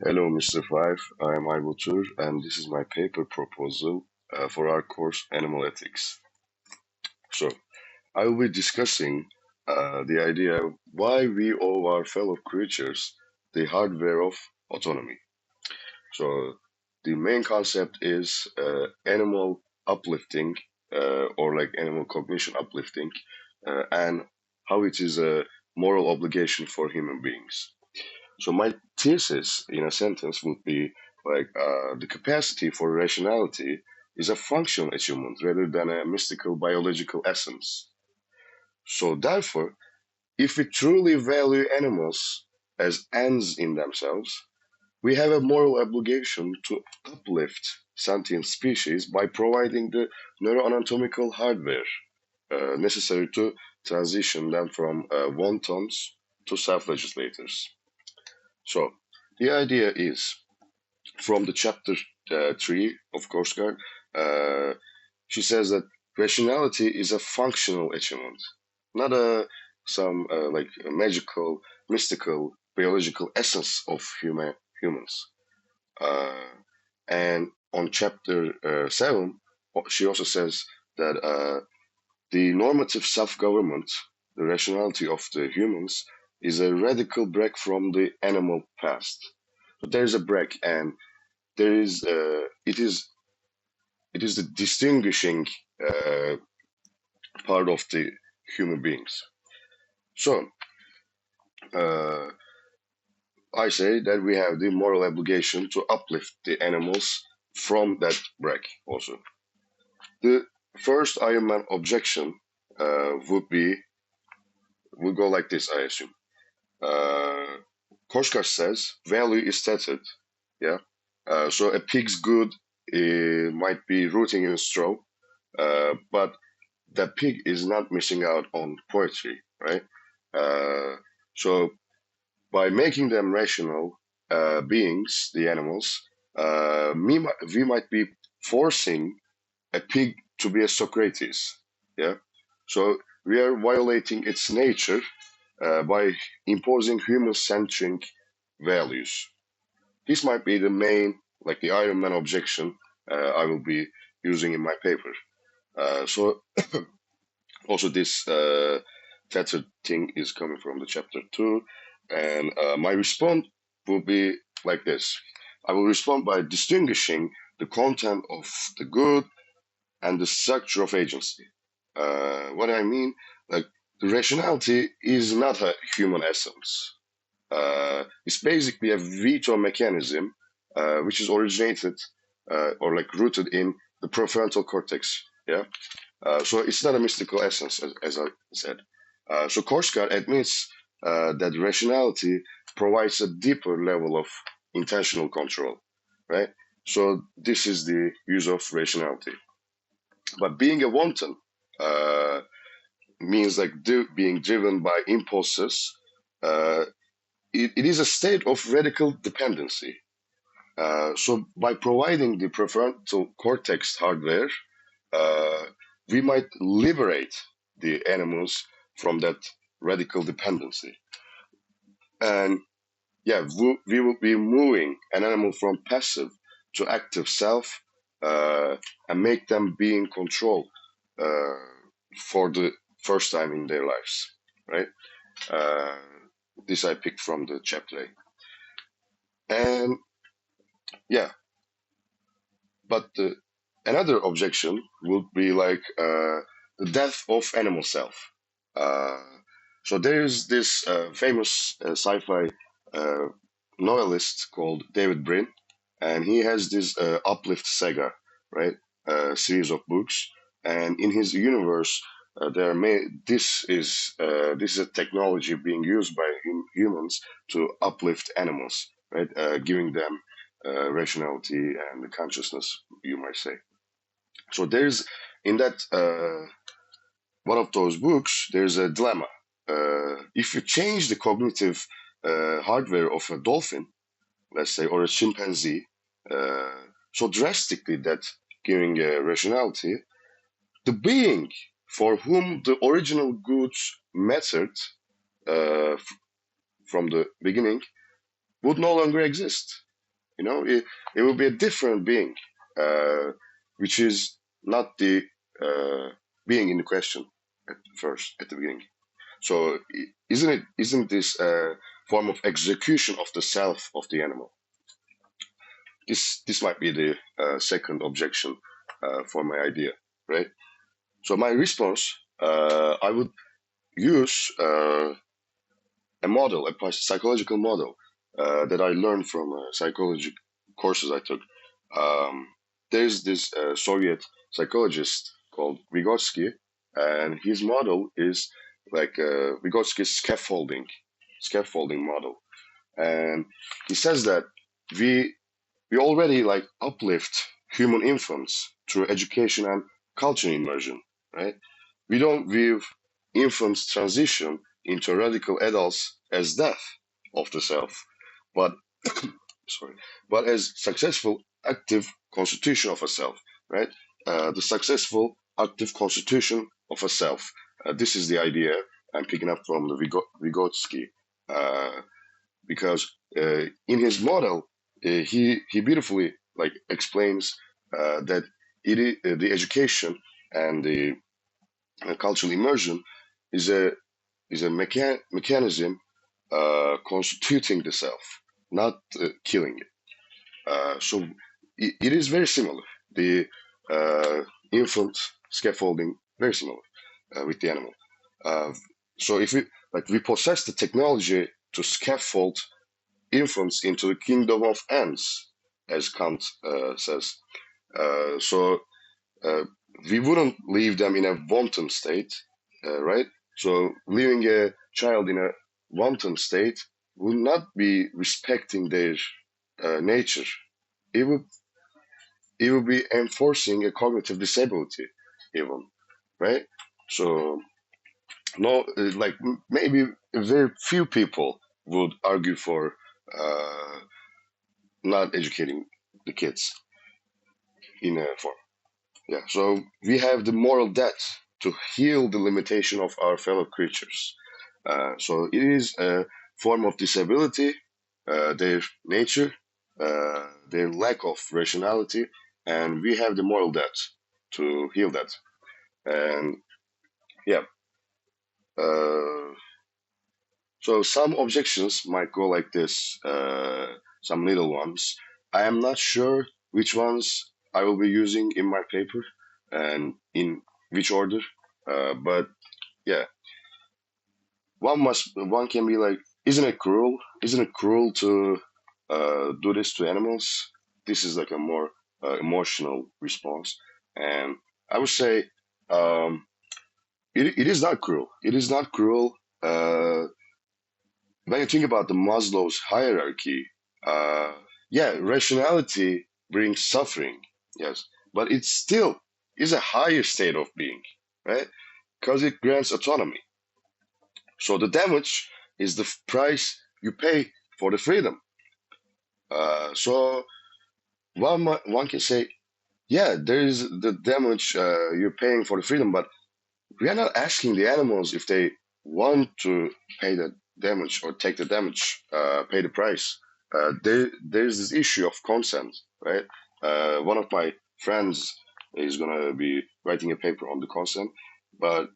Hello, Mr. Five. I'm Aybutur, and this is my paper proposal for our course Animal Ethics. So, I will be discussing the idea why we owe our fellow creatures the hardware of autonomy. So, the main concept is animal uplifting, or like animal cognition uplifting, and how it is a moral obligation for human beings. So my thesis in a sentence would be like the capacity for rationality is a functional achievement rather than a mystical biological essence. So therefore, if we truly value animals as ends in themselves, we have a moral obligation to uplift sentient species by providing the neuroanatomical hardware necessary to transition them from wantons to self-legislators. So the idea is from the chapter 3 of Course Guard, she says that rationality is a functional achievement, not a some like a magical, mystical, biological essence of humans. Uh, and on chapter 7, she also says that the normative self-government, the rationality of the humans, is a radical break from the animal past. But there is a break, and there is it is the distinguishing uh, part of the human beings. So uh, I say that we have the moral obligation to uplift the animals from that break. Also, the first Iron Man objection would go like this. I assume. Uh, Koshkar says value is tethered. Yeah. So a pig's good might be rooting in straw, but the pig is not missing out on poetry, right? Uh, so by making them rational beings, the animals, we might be forcing a pig to be a Socrates. Yeah. So we are violating its nature by imposing human-centric values. This might be the main, like the Iron Man objection I will be using in my paper. So also this tethered thing is coming from the chapter 2, and my response will be like this. I will respond by distinguishing the content of the good and the structure of agency. What I mean, like the rationality is not a human essence. It's basically a veto mechanism which is originated or like rooted in the prefrontal cortex. Yeah. So it's not a mystical essence, as I said. So Korskar admits that rationality provides a deeper level of intentional control, right? So this is the use of rationality. But being a wanton uh, means like being driven by impulses. Uh, it is a state of radical dependency. So by providing the prefrontal cortex hardware, uh, we might liberate the animals from that radical dependency. And yeah, we will be moving an animal from passive to active self and make them be in control uh, for the first time in their lives, right? Uh, this I picked from the chapter 8. And yeah, but another objection would be like the death of animal self. Uh, so there is this famous sci-fi uh, novelist called David Brin, and he has this Uplift saga, right? Series of books, and in his universe, this is a technology being used by humans to uplift animals, right? Giving them rationality and consciousness, you might say. So there's in that one of those books, there's a dilemma. If you change the cognitive hardware of a dolphin, let's say, or a chimpanzee, so drastically that giving rationality, the being for whom the original goods mattered from the beginning would no longer exist. It will be a different being, uh, which is not the uh, being in the question at the beginning. So isn't this a form of execution of the self of the animal? This might be the second objection for my idea, right? So my response, I would use a psychological model that I learned from psychology courses I took. Um, there's this Soviet psychologist called Vygotsky, and his model is like Vygotsky's scaffolding model, and he says that we we already like uplift human infants through education and culture immersion, right? We don't view infants' transition into radical adults as death of the self, but sorry, but as successful active constitution of a self, right? The successful active constitution of a self. This is the idea I'm picking up from the Vygotsky. Uh, because in his model he beautifully like explains that the education and the cultural immersion is a mechanism constituting the self, not killing it. So it is very similar. The uh, infant scaffolding very similar with the animal. Uh, so if we possess the technology to scaffold infants into the kingdom of ants, as Kant says. So uh, we wouldn't leave them in a wanton state, right? So leaving a child in a wanton state would not be respecting their nature. It would it would be enforcing a cognitive disability, even, right? So no, maybe very few people would argue for uh, not educating the kids in a form. Yeah, so we have the moral debt to heal the limitation of our fellow creatures. So it is a form of disability, their nature, their lack of rationality, and we have the moral debt to heal that. And yeah, uh, so some objections might go like this, some little ones. I am not sure which ones I will be using in my paper and in which order. But yeah, one can be like, isn't it cruel? Isn't it cruel to do this to animals? This is like a more emotional response, and I would say it is not cruel. It is not cruel. When you think about the Maslow's hierarchy, yeah, rationality brings suffering, yes, but it still is a higher state of being, right? Because it grants autonomy. So the damage is the price you pay for the freedom. So one can say, yeah, there is the damage you're paying for the freedom, but we are not asking the animals if they want to pay the damage or take the damage, pay the price. There's this issue of consent, right? One of my friends is gonna be writing a paper on the consent, but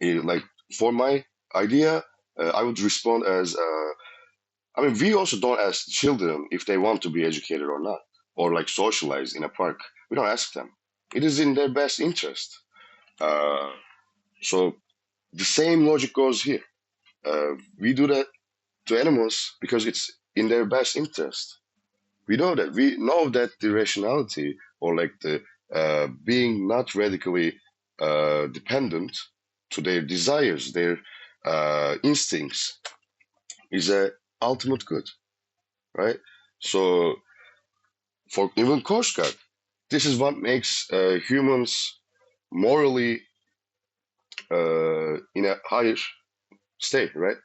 like for my idea, I would respond as, I mean, we also don't ask children if they want to be educated or not, or like socialize in a park. We don't ask them. It is in their best interest. Uh, so the same logic goes here. We do that to animals because it's in their best interest. We know that. We know that the rationality or like the being not radically dependent to their desires, their instincts, is a ultimate good, right? So for even Koshka, this is what makes humans morally in a higher state, right?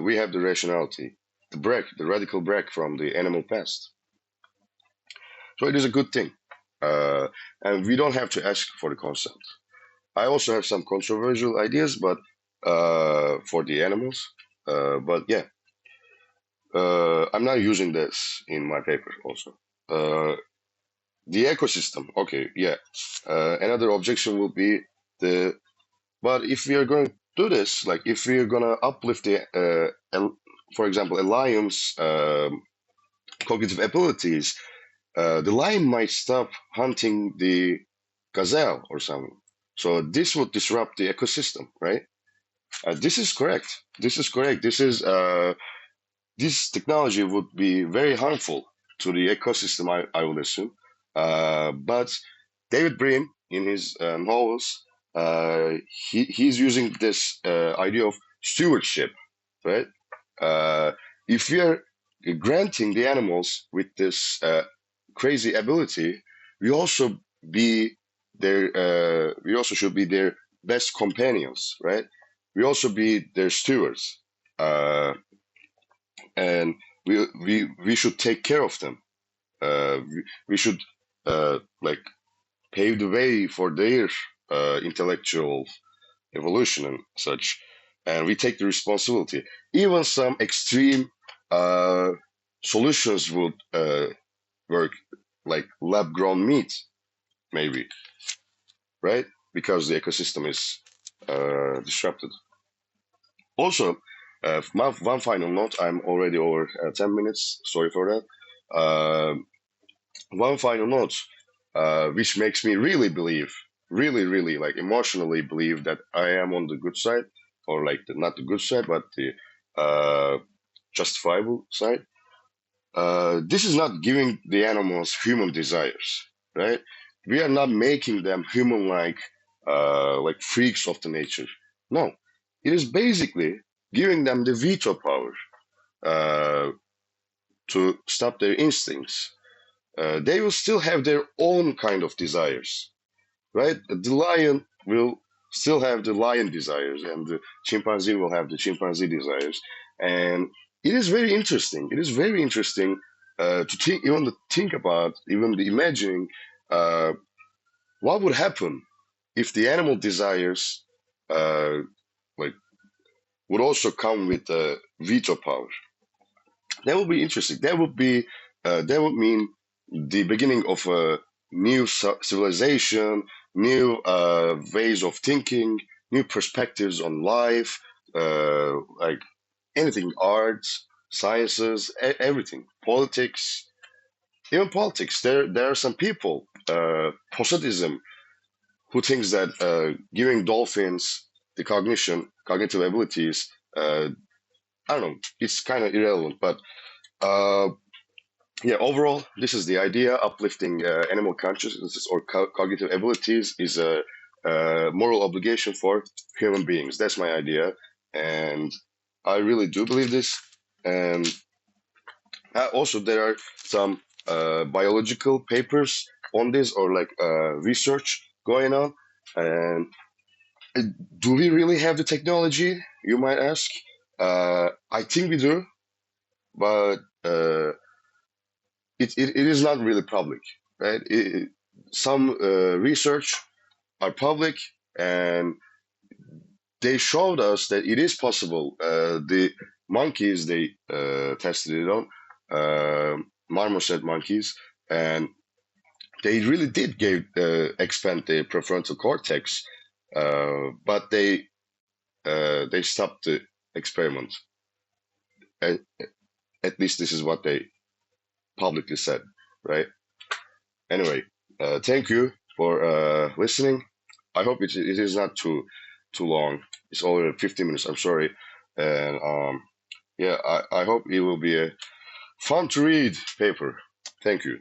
We have the rationality, the radical break from the animal past. So it is a good thing. And we don't have to ask for the consent. I also have some controversial ideas, but for the animals. But yeah, I'm not using this in my paper also. The ecosystem. Okay, yeah. Another objection will be the. But if we are going to do this, like if we are gonna uplift the, for example, a lion's cognitive abilities, the lion might stop hunting the gazelle or something. So this would disrupt the ecosystem, right? This is correct. This is correct. This technology would be very harmful to the ecosystem, I would assume. But David Brin, in his novels, he's using this idea of stewardship, right? Uh, if we are granting the animals with this crazy ability, we also be we also should be their best companions, right? We also be their stewards. And we should take care of them. We should like pave the way for their intellectual evolution and such, and we take the responsibility. Even some extreme uh, solutions would work, like lab-grown meat, maybe, right? Because the ecosystem is disrupted. Also, one final note. I'm already over 10 minutes. Sorry for that. Uh, One final note, which makes me really believe, really, like emotionally believe that I am on the good side, or like not the good side, but the uh, justifiable side. This is not giving the animals human desires, right? We are not making them human-like, like freaks of the nature. No, it is basically giving them the veto power uh, to stop their instincts. They will still have their own kind of desires, right? The lion will still have the lion desires, and the chimpanzee will have the chimpanzee desires. And it is very interesting. It is very interesting to think, even to think about, even the imagining uh, what would happen if the animal desires uh, like would also come with veto power. That would be interesting. That would mean the beginning of a new civilization, new ways of thinking, new perspectives on life, like anything, arts, sciences, everything, politics, even politics. There are some people, positivism, who thinks that giving dolphins the cognitive abilities, I don't know, it's kind of irrelevant, but. Uh, Yeah, overall, this is the idea. Uplifting animal consciousness or cognitive abilities is a moral obligation for human beings. That's my idea, and I really do believe this. And also, there are some biological papers on this, or like research going on. And uh, do we really have the technology? You might ask. I think we do, but it is not really public, right? Some research are public, and they showed us that it is possible. The monkeys they tested it on, marmoset monkeys, and they really did expand the prefrontal cortex, but they stopped the experiment. At, at least this is what they publicly said, right? Anyway, thank you for listening. I hope it is not too long. It's already 15 minutes. I'm sorry, and yeah, I hope it will be a fun to read paper. Thank you.